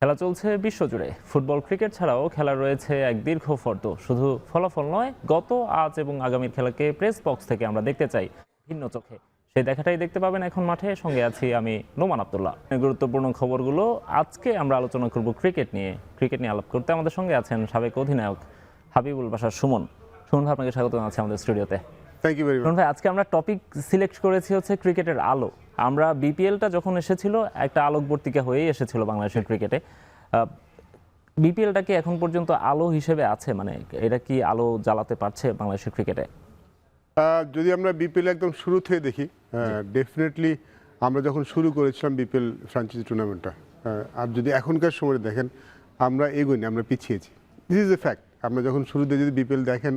খেলা চলছে বিশ্বজুড়ে। ফুটবল, ক্রিকেট ছাড়াও খেলা রয়েছে এক দীর্ঘ ফর্দ। শুধু ফলাফল নয়, গত, আজ এবং আগামীর খেলাকে প্রেস বক্স থেকে আমরা দেখতে চাই ভিন্ন চোখে। সেই দেখাটাই দেখতে পাবেন এখন মাঠে। সঙ্গে আছি আমি, নোমান আব্দুল্লাহ। গুরুত্বপূর্ণ খবরগুলো আজকে আমরা আলোচনা করব ক্রিকেট নিয়ে আলাপ করতে আমাদের সঙ্গে আছেন সাবেক অধিনায়ক হাবিবুল বাশার সুমন। সুমন ভাই, আপনাকে স্বাগত জানাচ্ছি আমাদের স্টুডিওতে। Thank you very much. Suman ভাই, আজকে আমরা টপিক সিলেক্ট করেছি হচ্ছে ক্রিকেটের আলো। আমরা বিপিএলটা যখন এসেছিল একটা আলোকবর্তিকা হয়েই এসেছিল বাংলাদেশের ক্রিকেটে। বিপিএলটা কি এখন পর্যন্ত আলো হিসেবে আছে, মানে এটা কি আলো জ্বালাতে পারছে বাংলাদেশের ক্রিকেটে? যদি আমরা বিপিএল একদম শুরু থেকে দেখি, ডেফিনেটলি আমরা যখন শুরু করেছিলাম বিপিএল ফ্র্যাঞ্চাইজি টুর্নামেন্টটা, আর যদি এখনকার সময় দেখেন আমরা এগোইনি, আমরা পিছিয়েছি। This is a fact. আমরা যখন শুরুতে যদি বিপিএল দেখেন,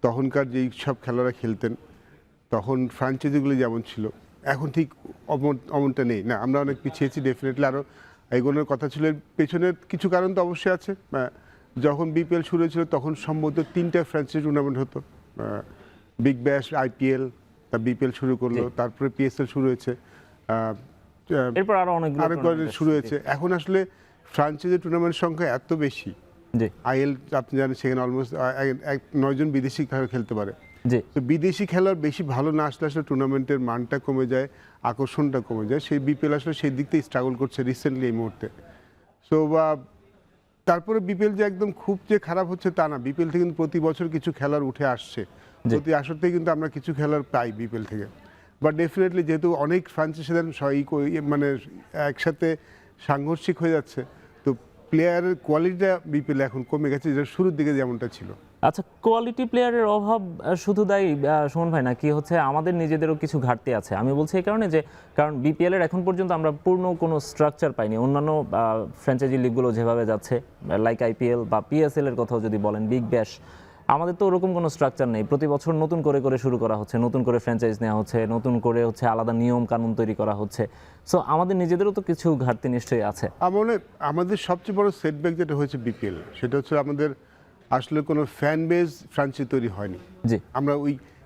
তখনকার যেই সব খেলোয়াড়রা খেলতেন, তখন ফ্র্যাঞ্চাইজিগুলি যেমন ছিল, এখন ঠিক অমনটা নেই। না, আমরা অনেক পিছিয়েছি। ডেফিনেটলি আরও এগোনোর কথা ছিল। এর পেছনের কিছু কারণ তো অবশ্যই আছে। যখন বিপিএল শুরু হয়েছিল তখন সম্ভবত 3টা ফ্র্যাঞ্চাইজি টুর্নামেন্ট হতো। বিগ ব্যাশ, আইপিএল, তা বিপিএল শুরু করলো, তারপরে পিএসএল শুরু হয়েছে, এরপর আরো অনেকগুলো শুরু হয়েছে। এখন আসলে ফ্র্যাঞ্চাইজি টুর্নামেন্টের সংখ্যা এত বেশি। আইএল আপনি জানেন, সেখানে অলমোস্ট 9 জন বিদেশি খেলোয়াড় খেলতে পারে। তো বিদেশি খেলোয়াড় বেশি ভালো না আসলে আসলে টুর্নামেন্টের মানটা কমে যায়, আকর্ষণটা কমে যায়। সেই বিপিএল আসলে সেই দিক থেকে স্ট্রাগল করছে রিসেন্টলি এই মুহূর্তে। সো তারপরে বিপিএল যে একদম খুব যে খারাপ হচ্ছে তা না। বিপিএল থেকে কিন্তু প্রতি বছর কিছু খেলোয়াড় উঠে আসছে, প্রতি আসরতেই কিন্তু আমরা কিছু খেলোয়াড় পাই বিপিএল থেকে। বাট ডেফিনেটলি যেহেতু অনেক ফ্রাঞ্চাইজি মানে একসাথে সাংঘর্ষিক হয়ে যাচ্ছে, তো প্লেয়ারের কোয়ালিটিটা বিপিএল এখন কমে গেছে, যেটা শুরুর দিকে যেমনটা ছিল। আচ্ছা, কোয়ালিটি প্লেয়ারের অভাব শুধু দায়ী সুমন ভাই, না কি হচ্ছে আমাদের নিজেদেরও কিছু ঘাটতি আছে? আমি বলছি এই কারণে যে কারণ বিপিএল এর এখন পর্যন্ত আমরা পূর্ণ কোনো স্ট্রাকচার পাইনি। অন্যান্য ফ্র্যাঞ্চাইজি লিগগুলো যেভাবে যাচ্ছে, লাইক আইপিএল বা পিএসএল এর কথাও যদি বলেন, বিগ ব্যাশ, আমাদের তো ওরকম কোনো স্ট্রাকচার নেই। প্রতি বছর নতুন করে শুরু করা হচ্ছে, নতুন করে ফ্র্যাঞ্চাইজ নেওয়া হচ্ছে, নতুন করে আলাদা নিয়ম কানুন তৈরি করা হচ্ছে। সো আমাদের নিজেদেরও তো কিছু ঘাটতি নিশ্চয়ই আছে। আমাদের সবচেয়ে বড় সেটব্যাক যেটা হয়েছে বিপিএল, সেটা হচ্ছে আমাদের আসলে কোনো ফ্যান বেস ফ্রাঞ্চাইজি তৈরি হয়নি। আমরা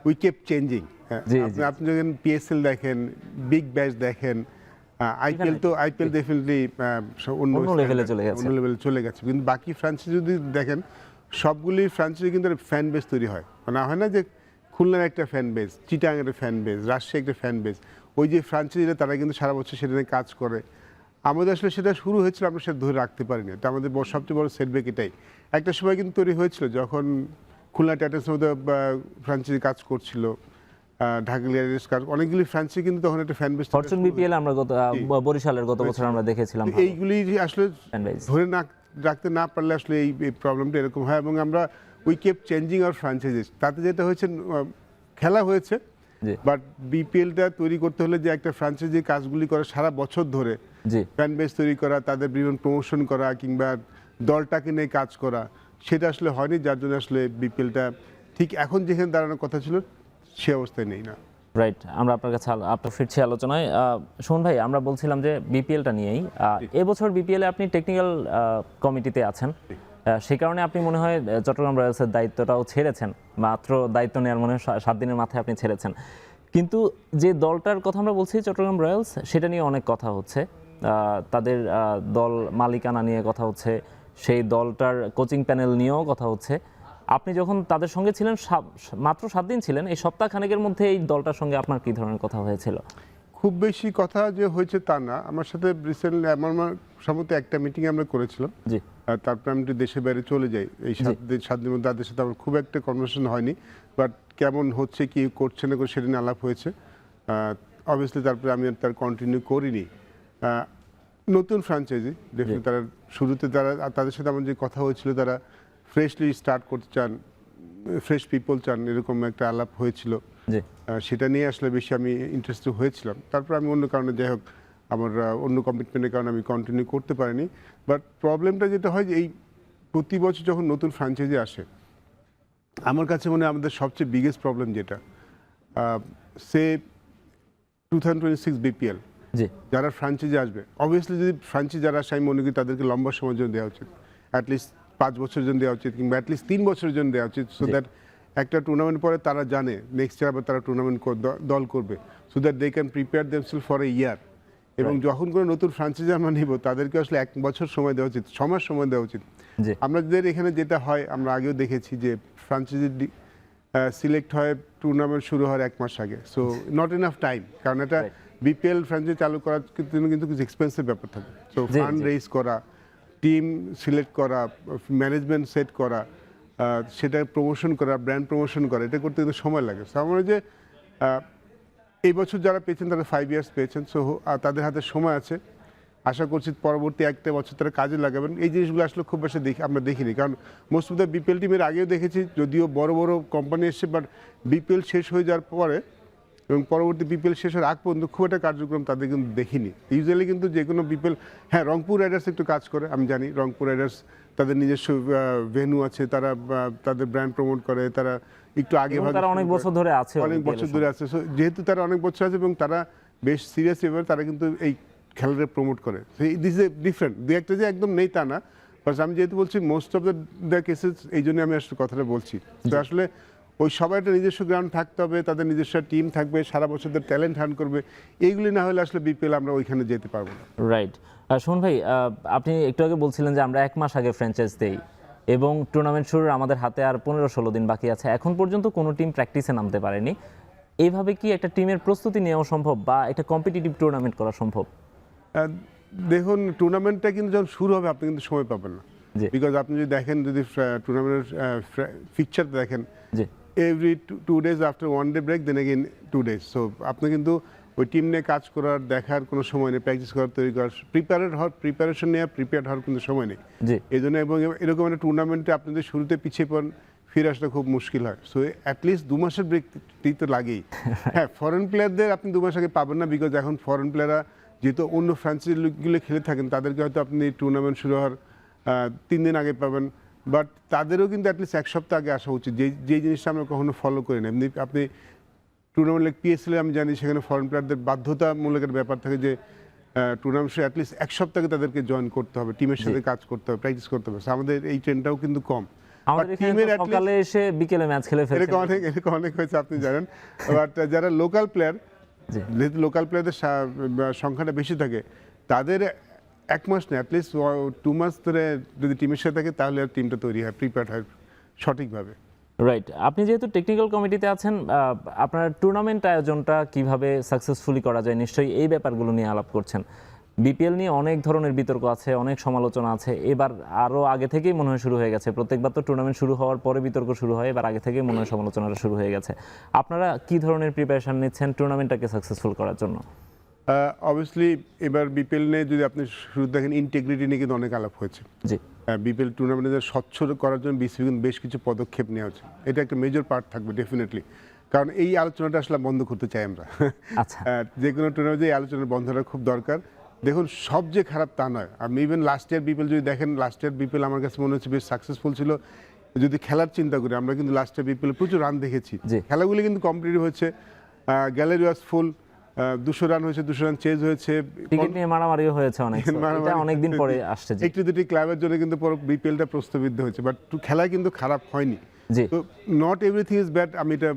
উই কেপ চেঞ্জিং। আপনি যখন পিএসএল দেখেন, বিগ ব্যাশ দেখেন, আইপিএল ডেফিনেটলি অন্য লেভেলে চলে গেছে। কিন্তু বাকি ফ্রাঞ্চাইজি যদি দেখেন, সবগুলি ফ্রাঞ্চাইজি কিন্তু ফ্যান বেস তৈরি হয়। মানে হয় না যে খুলনার একটা ফ্যান বেস, চিটাগাংয়ের ফ্যান বেস, রাজশাহী একটা ফ্যান বেস, ওই যে ফ্রাঞ্চাইজিরা তারা কিন্তু সারা বছর সেটা নিয়ে কাজ করে। আমাদের আসলে সেটা শুরু হয়েছিল, আমরা সেটা ধরে রাখতে পারিনি। এটা আমাদের সবচেয়ে বড় সেটব্যাক এটাই। একটা সময় কিন্তু তৈরি হয়েছিল যখন খুলনা টাইটান্সের মধ্যে ফ্রাঞ্চাইজি কাজ করছিল, ঢাকা লিয়ারেস কাজ, অনেকগুলি ফ্রাঞ্চাইজি কিন্তু তখন একটা ফ্যান বেস। ফরচুন বিপিএল আমরা বরিশালের গত বছর আমরা দেখেছিলাম। এইগুলি আসলে ধরে রাখতে না পারলে আসলে এই প্রবলেমটা এরকম হয়। এবং আমরা উই কেপ চেঞ্জিং আওয়ার ফ্রাঞ্চাইজিস। তাতে যেটা হয়েছে, খেলা হয়েছে, বাট বিপিএলটা তৈরি করতে হলে যে একটা ফ্রাঞ্চাইজি কাজগুলি করে সারা বছর ধরে, ফ্যান বেস তৈরি করা, তাদের বিভিন্ন প্রমোশন করা, কিংবা দলটাকে নিয়ে কাজ করা, সেটা আসলে হয়নি। যার জন্য আসলে বিপিএলটা ঠিক এখন যেখানে দাঁড়ানোর কথা ছিল সে অবস্থায় নেই। না, রাইট। আমরা আপনার কাছে ফিরছি আলোচনায়। সুমন ভাই, আমরা বলছিলাম যে বিপিএলটা নিয়েই, এবছর বিপিএলে আপনি টেকনিক্যাল কমিটিতে আছেন, সেই কারণে আপনি মনে হয় চট্টগ্রাম রয়্যালসের দায়িত্বটাও ছেড়েছেন। মাত্র দায়িত্ব নেওয়ার মনে হয় 7 দিনের মাথায় আপনি ছেড়েছেন। কিন্তু যে দলটার কথা আমরা বলছি চট্টগ্রাম রয়্যালস, সেটা নিয়ে অনেক কথা হচ্ছে। তাদের দল মালিকানা নিয়ে কথা হচ্ছে, সেই দলটার কোচিং প্যানেল নিয়েও কথা হচ্ছে। আপনি যখন তাদের সঙ্গে ছিলেন, মাত্র 7 দিন ছিলেন, এই সপ্তাহ খানেকের মধ্যে এই দলটার সঙ্গে আপনার কি ধরনের কথা হয়েছিল? খুব বেশি কথা যে হয়েছে তা না। আমার সাথে রিসেন্টলি আমার সম্ভবত একটা মিটিং আমরা করেছিলাম, তারপরে আমি দেশের বাইরে চলে যাই। এই 7 দিনের মধ্যে তাদের সাথে আমার খুব একটা কনভারসেশন হয়নি। বাট কেমন হচ্ছে, কি করছে না করে, সেটা নিয়ে আলাপ হয়েছে। অবভিয়াসলি তারপরে আমি তার কন্টিনিউ করিনি। নতুন ফ্র্যাঞ্চাইজি ডেফিনেটলি তারা শুরুতে তাদের সাথে আমার যে কথা হয়েছিল, তারা ফ্রেশলি স্টার্ট করতে চান, ফ্রেশ পিপল চান, এরকম একটা আলাপ হয়েছিল। সেটা নিয়ে আসলে বেশি আমি ইন্টারেস্টেড হয়েছিলাম। তারপর আমি অন্য কারণে, যাই হোক, আমার অন্য কমিটমেন্টের কারণে আমি কন্টিনিউ করতে পারিনি। বাট প্রবলেমটা যেটা হয় যে এই প্রতি বছর যখন নতুন ফ্র্যাঞ্চাইজি আসে, আমার কাছে মনে হয় আমাদের সবচেয়ে বিগেস্ট প্রবলেম যেটা, সে 2026 বিপিএল যারা ফ্র্যাঞ্চাইজি আসবে, অবভিয়াসলি যদি ফ্র্যাঞ্চাইজি যারা আসে, আমি মনে করি তাদেরকে লম্বা সময়ের জন্য দেওয়া উচিত, অ্যাটলিস্ট 5 বছরের জন্য দেওয়া উচিত, কিংবা অ্যাটলিস্ট 3 বছরের জন্য দেওয়া উচিত। সো দ্যাট একটা টুর্নামেন্ট পরে তারা জানে নেক্সট ইয়ার আবার তারা টুর্নামেন্ট দল করবে, so that they can prepare themselves for a year. এবং যখন কোনো নতুন ফ্রাঞ্চাইজি আমরা নিব তাদেরকে আসলে 1 বছর সময় দেওয়া উচিত, 6 মাস সময় দেওয়া উচিত। জি আমাদের এখানে যেটা হয় আমরা আগেও দেখেছি যে ফ্রাঞ্চাইজি সিলেক্ট হয় টুর্নামেন্ট শুরু হওয়ার 1 মাস আগে, সো নট এনাফ টাইম, কারণ এটা বিপিএল ফ্রাঞ্চাইজি চালু করার কিন্তু কিছু এক্সপেন্সিভ ব্যাপার থাকে। সো জি, ফান্ড জি। রেইজ করা, টিম সিলেক্ট করা, ম্যানেজমেন্ট সেট করা, সেটা প্রমোশন করা, ব্র্যান্ড প্রমোশন করা, এটা করতে কিন্তু সময় লাগে। সো আমার যে এই বছর যারা পেয়েছেন তারা 5 ইয়ার্স পেয়েছেন, সো তাদের হাতে সময় আছে। আশা করছি পরবর্তী একটা বছর তারা কাজে লাগাবেন। এই জিনিসগুলো আসলে খুব বেশি আমরা দেখিনি, কারণ মোস্ট অফ দ্য বিপিএল টিমের আগেও দেখেছি, যদিও বড় বড় কোম্পানি এসছে, বাট বিপিএল শেষ হয়ে যাওয়ার পরে এবং পরবর্তী বিপিএল শেষের আগ পর্যন্ত খুব একটা কার্যক্রম তাদের কিন্তু দেখিনি। ইউজুয়ালি কিন্তু যে কোনো বিপিএল, হ্যাঁ রংপুর রাইডার্স একটু কাজ করে, আমি জানি রংপুর রাইডার্স তাদের নিজস্ব ভেন্যু আছে, তারা তাদের ব্র্যান্ড প্রমোট করে, তারা একটু আগে এবং তারা অনেক বছর ধরে আছে, অনেক বছর ধরে আছে। সো যেহেতু তারা অনেক বছর আছে এবং তারা বেশ সিরিয়াস এবার তারা কিন্তু এই খেলাটা প্রমোট করে। দিস ইজ এ ডিফারেন্ট, দু একটা যে একদম নেই তা না, বাট আমি যেহেতু বলছি মোস্ট অফ দ্য কেসেস, এই জন্য আমি আসলে কথাটা বলছি। তো আসলে ওই সবাই একটা নিজস্ব গ্রাউন্ড থাকতে হবে, তাদের নিজস্ব টিম থাকবে, সারা বছর ধরে ট্যালেন্ট হান্ট করবে, এইগুলি না হলে আসলে বিপিএল আমরা ওইখানে যেতে পারবো না। রাইট। শোন ভাই, আপনি একটু আগে বলছিলেন যে আমরা 1 মাস আগে ফ্র্যাঞ্চাইজ দেই এবং টুর্নামেন্ট শুরুর আমাদের হাতে আর 15-16 দিন বাকি আছে, এখন পর্যন্ত কোনো টিম প্র্যাকটিসে নামতে পারেনি। এইভাবে কি একটা টিমের প্রস্তুতি নেওয়া সম্ভব বা একটা কম্পিটিটিভ টুর্নামেন্ট করা সম্ভব? দেখুন, টুর্নামেন্টটা কিন্তু যখন শুরু হবে আপনি কিন্তু সময় পাবেন না, জি বিকজ আপনি যদি দেখেন, যদি টুর্নামেন্টের ফিকচার দেখেন, জি every 2 days after 1 day break, then again 2 days, so আপনি কিন্তু ওই টিম নিয়ে কাজ করার, দেখার কোনো সময় নেই, প্র্যাকটিস করার, তৈরি করার, প্রিপারেশন নেওয়া, প্রিপেয়ার হওয়ার কোনো সময় নেই। জি এই জন্য এবং এরকম একটা টুর্নামেন্টে আপনি যদি শুরুতে পিছিয়ে পড়েন, ফিরে আসলে খুব মুশকিল হয়। সো অ্যাটলিস্ট 2 মাসের ব্রেকটি তো লাগেই। হ্যাঁ, ফরেন প্লেয়ারদের আপনি 2 মাস আগে পাবেন না, বিকজ এখন ফরেন প্লেয়াররা যেহেতু অন্য ফ্রাঞ্চাইজিগুলো খেলে থাকেন, তাদেরকে হয়তো আপনি টুর্নামেন্ট শুরু হওয়ার 3 দিন আগে পাবেন, বাট তাদেরও কিন্তু অ্যাটলিস্ট 1 সপ্তাহ আগে আসা উচিত, যেই জিনিসটা আমরা কখনো ফলো করি না। এমনি আপনি টুর্নামেন্ট লাইক পিএসএল আমি জানি সেখানে ফরেন প্লেয়ারদের বাধ্যতামূলকের ব্যাপার থাকে যে টুর্নামেন্ট অ্যাটলিস্ট 1 সপ্তাহ আগে তাদেরকে জয়েন করতে হবে, টিমের সাথে কাজ করতে হবে, প্র্যাকটিস করতে হবে। So আমাদের এই ট্রেনটাও কিন্তু কম। আমাদের এখানে তো সকালে এসে বিকেলে ম্যাচ খেলে ফেলছে, এরকম অনেক হয়েছে আপনি জানেন। বাট যারা লোকাল প্লেয়ার, যেহেতু লোকাল প্লেয়ারদের সংখ্যাটা বেশি থাকে, তাদের 1 মাস না, অ্যাটলিস্ট 2 মাস ধরে যদি টিমের সাথে থাকে, তাহলে আর টিমটা তৈরি হয়, প্রিপেয়ার হয় সঠিকভাবে। রাইট। আপনি যেহেতু টেকনিক্যাল কমিটিতে আছেন, আপনার টুর্নামেন্ট আয়োজনটা কিভাবে সাকসেসফুলি করা যায় নিশ্চয়ই এই ব্যাপারগুলো নিয়ে আলাপ করছেন। বিপিএল নিয়ে অনেক ধরনের বিতর্ক আছে, অনেক সমালোচনা আছে, এবার আরও আগে থেকেই মনে হয় শুরু হয়ে গেছে। প্রত্যেকবার তো টুর্নামেন্ট শুরু হওয়ার পরে বিতর্ক শুরু হয়, এবার আগে থেকেই মনে হয় সমালোচনাটা শুরু হয়ে গেছে। আপনারা কি ধরনের প্রিপারেশন নিচ্ছেন টুর্নামেন্টটাকে সাকসেসফুল করার জন্য? অবভিয়াসলি এবার বিপিএল নিয়ে যদি আপনি শুরু দেখেন, ইন্টিগ্রিটি নিয়ে কিন্তু অনেক আলাপ হয়েছে। জি বিপিএল টুর্নামেন্টে স্বচ্ছ করার জন্য বিসিবি কিন্তু বেশ কিছু পদক্ষেপ নেওয়া হচ্ছে, এটা একটা মেজর পার্ট থাকবে ডেফিনেটলি, কারণ এই আলোচনাটা আসলে বন্ধ করতে চাই আমরা। আচ্ছা, যে কোনো টুর্নামেন্টে এই আলোচনা বন্ধটা খুব দরকার। দেখুন, সব যে খারাপ তা নয়। আপনি ইভেন লাস্ট ইয়ার বিপিএল যদি দেখেন, লাস্ট ইয়ার বিপিএল আমার কাছে মনে হচ্ছে বেশ সাকসেসফুল ছিল। যদি খেলার চিন্তা করি, আমরা কিন্তু লাস্ট ইয়ার বিপিএল প্রচুর রান দেখেছি, খেলাগুলি কিন্তু কম্পিটিটিভ হচ্ছে, গ্যালারি ওয়াজ ফুল, 200 রান হয়েছে, 200 রান চেজ হয়েছে, টিকিট নিয়ে মারামারিও হয়েছে অনেক, এটা অনেক দিন পরে আসছে। একটু দুটি ক্লাবের জন্য কিন্তু বিপিএলটা প্রশ্নবিদ্ধ হয়েছে, বাট খেলা কিন্তু খারাপ হয়নি। তো নট এভরিথিং ইজ ব্যাড, আমি এটা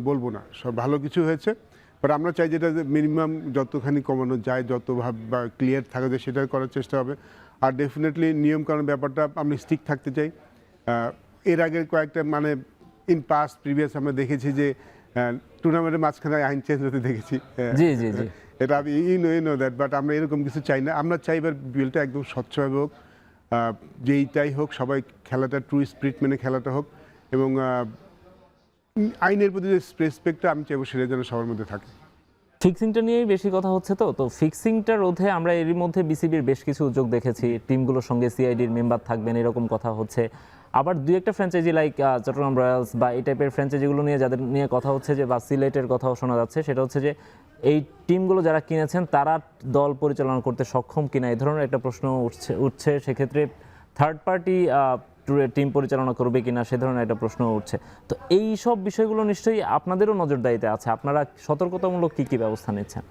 বলবো না, সব ভালো কিছু হয়েছে, বাট আমরা চাই যেটা মিনিমাম যতখানি কমানো যায়, যত বা ক্লিয়ার থাকা যায় সেটা করার চেষ্টা হবে। আর ডেফিনেটলি নিয়মকানুন ব্যাপারটা আমি স্টিক থাকতে চাই। এর আগের কয়েকটা মানে ইন পাস্ট প্রিভিয়াস আমরা দেখেছি যে টুর্নামেন্টের মাঝখানে আইন চেঞ্জ হতে দেখেছি। জি জি জি, এটা আমি নো দ্যাট, বাট আমরা এরকম কিছু চাই না। আমরা চাই এবার বিপিএলটা একদম স্বচ্ছভাবে হোক, যেইটাই হোক, সবাই খেলাটা ট্রু স্পিরিট মেনে খেলাটা হোক, এবং আইনের প্রতি যে রেসপেক্টটা আমি চাইবো সেটা যেন সবার মধ্যে থাকে। ফিক্সিংটা নিয়েই বেশি কথা হচ্ছে, তো ফিক্সিংটা রোধে আমরা এরই মধ্যে বিসিবির বেশ কিছু উদ্যোগ দেখেছি, টিমগুলোর সঙ্গে সিআইডির মেম্বার থাকবেন এরকম কথা হচ্ছে। আবার দুই একটা ফ্র্যাঞ্চাইজি লাইক চট্টগ্রাম রয়্যালস বা এই টাইপের ফ্র্যাঞ্চাইজিগুলো নিয়ে যাদের নিয়ে কথা হচ্ছে যে, বা সিলেটের কথাও শোনা যাচ্ছে, সেটা হচ্ছে যে এই টিমগুলো যারা কিনেছেন তারা দল পরিচালনা করতে সক্ষম কিনা, এই ধরনের একটা প্রশ্ন উঠছে। সেক্ষেত্রে থার্ড পার্টি টিম পরিচালনা করবে কিনা সে ধরনের একটা প্রশ্ন উঠছে। তো এই সব বিষয়গুলো নিশ্চয়ই আপনাদেরও নজরদারিতে আছে, আপনারা সতর্কতামূলক কি কি ব্যবস্থা নিচ্ছেন?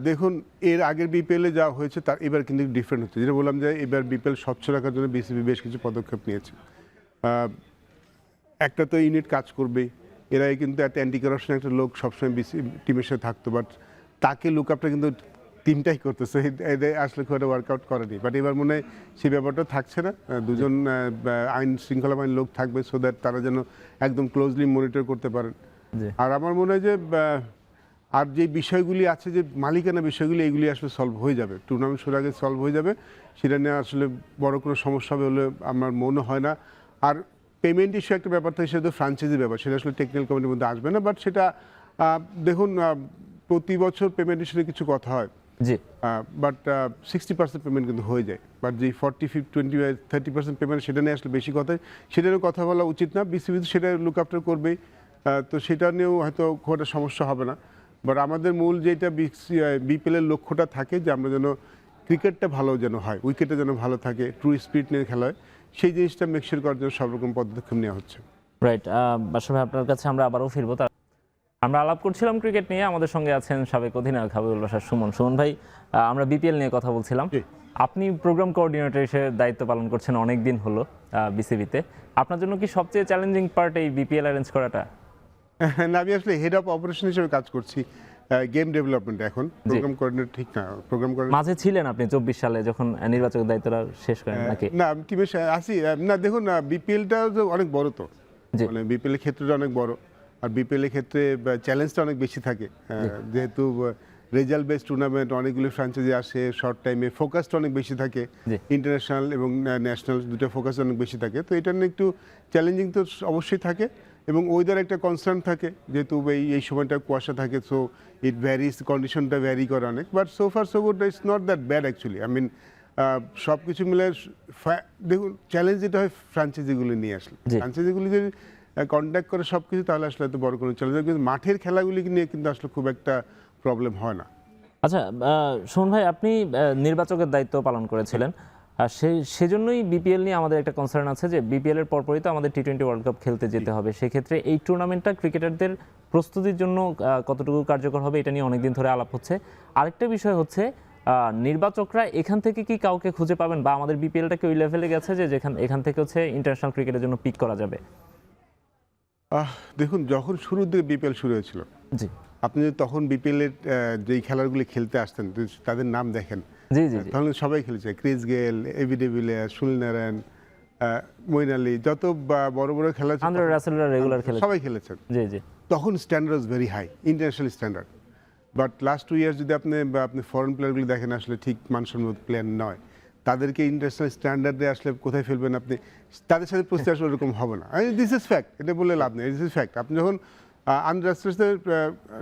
দেখুন, এর আগের বিপিএলে যা হয়েছে তার এবার কিন্তু ডিফারেন্ট হচ্ছে। যেটা বললাম যে এবার বিপিএল স্বচ্ছ রাখার জন্য বিসিবি বেশ কিছু পদক্ষেপ নিয়েছে। একটা তো ইউনিট কাজ করবেই, এরাই কিন্তু একটা অ্যান্টি কারাপশন একটা লোক সবসময় টিমের সাথে থাকতো, বাট তাকে লুক আপটা কিন্তু টিমটাই করতেছে, এদের আসলে খুব একটা ওয়ার্কআউট করেনি। বাট এবার মনে হয় সেই ব্যাপারটা থাকছে না, দুজন আইন শৃঙ্খলা বাহিনীর লোক থাকবে, সো দ্যাট তারা যেন একদম ক্লোজলি মনিটর করতে পারেন। জি আর আমার মনে হয় যে আর যে বিষয়গুলি আছে, যে মালিকানা বিষয়গুলি, এগুলি আসলে সলভ হয়ে যাবে, টুর্নামেন্ট শুরুর আগে সলভ হয়ে যাবে। সেটা নিয়ে আসলে বড় কোনো সমস্যা হবে বলে আমার মনে হয় না। আর পেমেন্ট ইস্যু একটা ব্যাপার থাকে, সেটা তো ফ্রাঞ্চাইজির ব্যাপার, সেটা আসলে টেকনিক্যাল কমিটির মধ্যে আসবে না। বাট সেটা দেখুন, প্রতি বছর পেমেন্ট ইস্যুতে কিছু কথা হয়, জি বাট 60% পেমেন্ট কিন্তু হয়ে যায়। বাট যে 40-50-20-30% পেমেন্ট, সেটা নিয়ে আসলে বেশি কথা, সেটা নিয়ে কথা বলা উচিত না। বিসিবি সেটা লুক আফটার করবেই, তো সেটা নিয়েও হয়তো খুব একটা সমস্যা হবে না। বাট আমাদের মূল যেটা বিপিএলের লক্ষ্যটা থাকে, যে আমরা যেন ক্রিকেটটা ভালো যেন হয়, উইকেটটা যেন ভালো থাকে, ট্রু স্পিরিট নিয়ে খেলা হয়, সেই জিনিসটা মেকশিওর করার জন্য সব রকম পদক্ষেপ নেওয়া হচ্ছে। রাইট। বাদশা ভাই, আপনার কাছে আমরা আবারও ফিরবো। আমরা আলাপ করছিলাম ক্রিকেট নিয়ে, আমাদের সঙ্গে আছেন সাবেক অধিনায়ক হাবিবুল বাশার সুমন। সুমন ভাই, আমরা বিপিএল নিয়ে কথা বলছিলাম। আপনি প্রোগ্রাম কোঅর্ডিনেটর হিসেবে দায়িত্ব পালন করছেন অনেক দিন হলো বিসিবিতে। আপনার জন্য কি সবচেয়ে চ্যালেঞ্জিং পার্ট এই বিপিএল অ্যারেঞ্জ করাটা? না, আমি আসলে হেড অফ অপারেশন হিসেবে কাজ করছি গেম ডেভেলপমেন্ট, এখন প্রোগ্রাম কোঅর্ডিনেটর ঠিক না। প্রোগ্রাম মাঝে ছিলেন আপনি 24 সালে যখন নির্বাচকের দায়িত্বটা শেষ করেন নাকি? না, আমি টিমে আসি না। দেখুন, বিপিএলটা অনেক বড়, তো মানে বিপিএল এর ক্ষেত্রটা অনেক বড়, আর বিপিএল এর ক্ষেত্রে চ্যালেঞ্জটা অনেক বেশি থাকে, যেহেতু রেজাল্ট বেসড টুর্নামেন্ট, অনেকগুলো ফ্র্যাঞ্চাইজি আসে, শর্ট টাইমে ফোকাসটা অনেক বেশি থাকে, ইন্টারন্যাশনাল এবং ন্যাশনাল দুটো ফোকাস অনেক বেশি থাকে। তো এটা নিয়ে একটু চ্যালেঞ্জিং তো অবশ্যই থাকে, এবং ওয়েদার একটা কনসার্ন থাকে, যেহেতু এই সময়টা কুয়াশা থাকে, সো ইট ভ্যারিস, কন্ডিশনটা ভ্যারি করে অনেক। But so far so good, it's not that bad actually. I mean, সব কিছু মিলে দেখুন, চ্যালেঞ্জ যেটা হয় ফ্র্যাঞ্চাইজিগুলি নিয়ে আসলে, ফ্র্যাঞ্চাইজিগুলি যদি কন্ট্যাক্ট করে সব কিছু, তাহলে আসলে এত বড় কোনো চ্যালেঞ্জ, কিন্তু মাঠের খেলাগুলি নিয়ে কিন্তু আসলে খুব একটা প্রবলেম হয় না। আচ্ছা সুমন ভাই, আপনি নির্বাচকের দায়িত্ব পালন করেছিলেন, আর সেজন্যই বিপিএল নিয়ে আমাদের একটা কনসার্ন আছে যে বিপিএল এর পরপরই তো আমাদের টি-20 ওয়ার্ল্ড কাপ খেলতে যেতে হবে। সেক্ষেত্রে এই টুর্নামেন্টটা ক্রিকেটারদের প্রস্তুতির জন্য কতটুকু কার্যকর হবে, এটা নিয়ে অনেকদিন ধরে আলাপ হচ্ছে। আরেকটা বিষয় হচ্ছে, নির্বাচকরা এখান থেকে কি কাউকে খুঁজে পাবেন, বা আমাদের বিপিএলটা কি ওই লেভেলে গেছে যে এখান থেকে হচ্ছে ইন্টারন্যাশনাল ক্রিকেটের জন্য পিক করা যাবে? দেখুন, যখন শুরুর দিকে বিপিএল শুরু হয়েছিল, জি, আপনি যদি তখন বিপিএল এর যেই খেলাগুলি খেলতে আসতেন, তাদের নাম দেখেন, জি জি, তাহলে সবাই খেলেছে। Chris Gayle, AB de Villiers, Sunil Narine, Moeen Ali, যত বড় বড় খেলা রেগুলার খেলেছে, সবাই খেলেছেন। জি জি, তখন standard was very high, international standard. But last 2 years যদি আপনি ফরেন প্লেয়ারগুলি দেখেন, আসলে ঠিক মানসম্মত প্লেয়ার নয়। তাদেরকে ইন্টারন্যাশনাল স্ট্যান্ডার্ডে আসলে কোথায় ফেলবেন আপনি, তাদের সাথে প্রস্তুতি আসলে এরকম হবে না। দিস ইজ ফ্যাক্ট, এটা বলে লাভ নেই, দিস ইজ ফ্যাক্ট। আপনি যখন আন্ডারস্ট্যান্ডের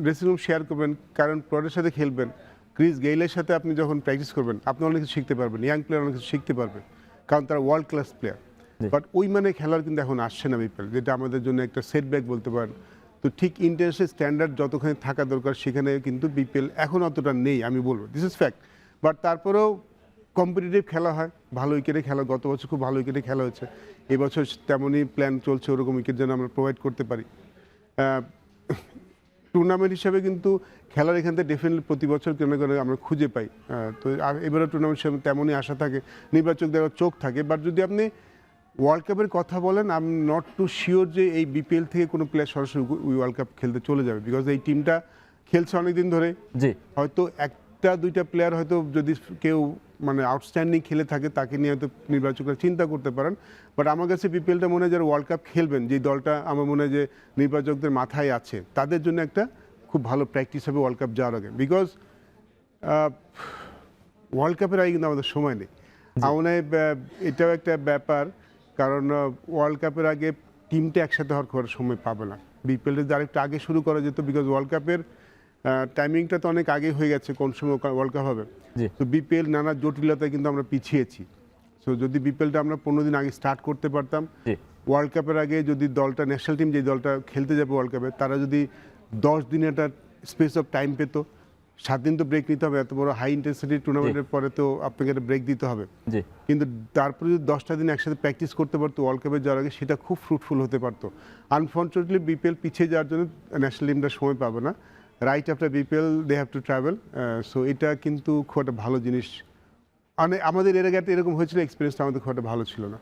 ড্রেসিং রুম শেয়ার করবেন, কারণ প্লেয়ারের সাথে খেলবেন, ক্রিস গেইলের সাথে আপনি যখন প্র্যাকটিস করবেন, আপনি অনেক কিছু শিখতে পারবেন, ইয়াং প্লেয়ার অনেক কিছু শিখতে পারবে, কারণ তারা ওয়ার্ল্ড ক্লাস প্লেয়ার। বাট ওই মানে খেলার কিন্তু এখন আসছে না বিপিএল, যেটা আমাদের জন্য একটা সেটব্যাক বলতে পারেন। তো ঠিক ইন্টারন্যাশনাল স্ট্যান্ডার্ড যতখানি থাকা দরকার, সেখানে কিন্তু বিপিএল এখন অতটা নেই, আমি বলবো, দিস ইজ ফ্যাক্ট। বাট তারপরেও কম্পিটিটিভ খেলা হয়, ভালো উইকেটে খেলা, গত বছর খুব ভালো উইকেটে খেলা হচ্ছে, এবছর তেমনই প্ল্যান চলছে, ওরকম উইকেট যেন আমরা প্রোভাইড করতে পারি। টুর্নামেন্ট হিসাবে কিন্তু খেলার এখান থেকে ডেফিনেটলি প্রতি বছর কেন করে আমরা খুঁজে পাই। তো এবারও টুর্নামেন্ট হিসাবে তেমনই আশা থাকে, নির্বাচকদের চোখ থাকে। বাট যদি আপনি ওয়ার্ল্ড কাপের কথা বলেন, I am not too sure যে এই বিপিএল থেকে কোনো প্লেয়ার সরাসরি ওয়ার্ল্ড কাপ খেলতে চলে যাবে, বিকজ এই টিমটা খেলছে অনেকদিন ধরে। জি, হয়তো একটা দুইটা প্লেয়ার হয়তো যদি কেউ মানে আউটস্ট্যান্ডিং খেলে থাকে, তাকে নিয়ে হয়তো নির্বাচকরা চিন্তা করতে পারেন। বাট আমার কাছে বিপিএলটা মনে হয় যারা ওয়ার্ল্ড কাপ খেলবেন, যে দলটা আমার মনে হয় যে নির্বাচকদের মাথায় আছে, তাদের জন্য একটা খুব ভালো প্র্যাকটিস হবে ওয়ার্ল্ড কাপ যাওয়ার আগে, বিকজ ওয়ার্ল্ড কাপের আগে কিন্তু আমাদের সময় নেই। আমার মনে হয় এটাও একটা ব্যাপার, কারণ ওয়ার্ল্ড কাপের আগে টিমটা একসাথে হওয়ার খুব সময় পাবে না। বিপিএল যদি আরেকটা আগে শুরু করা যেত, বিকজ ওয়ার্ল্ড কাপের টাইমিংটা তো অনেক আগে হয়ে গেছে, কোন সময় ওয়ার্ল্ড কাপ হবে। তো বিপিএল নানা জটিলতায় কিন্তু আমরা পিছিয়েছি। সো যদি বিপিএলটা আমরা 15 দিন আগে স্টার্ট করতে পারতাম, ওয়ার্ল্ড কাপের আগে যদি দলটা, ন্যাশনাল টিম যে দলটা খেলতে যাবে ওয়ার্ল্ড কাপে, তারা যদি 10 দিন একটা স্পেস অফ টাইম পেত, 7 দিন তো ব্রেক নিতে হবে, এত বড় হাই ইন্টেন্সিটি টুর্নামেন্টের পরে তো আপনাকে একটা ব্রেক দিতে হবে। কিন্তু তারপরে যদি 10টা দিন একসাথে প্র্যাকটিস করতে পারতো ওয়ার্ল্ড কাপে যাওয়ার আগে, সেটা খুব ফ্রুটফুল হতে পারতো। আনফর্চুনেটলি বিপিএল পিছিয়ে যাওয়ার জন্য ন্যাশনাল টিমটা সময় পাবে না। Right after BPL they have to travel. So এটা কিন্তু খুব একটা ভালো জিনিস, মানে আমাদের এর আগে এরকম হয়েছিল, এক্সপিরিয়েন্সটা আমাদের খুব একটা ভালো ছিল না।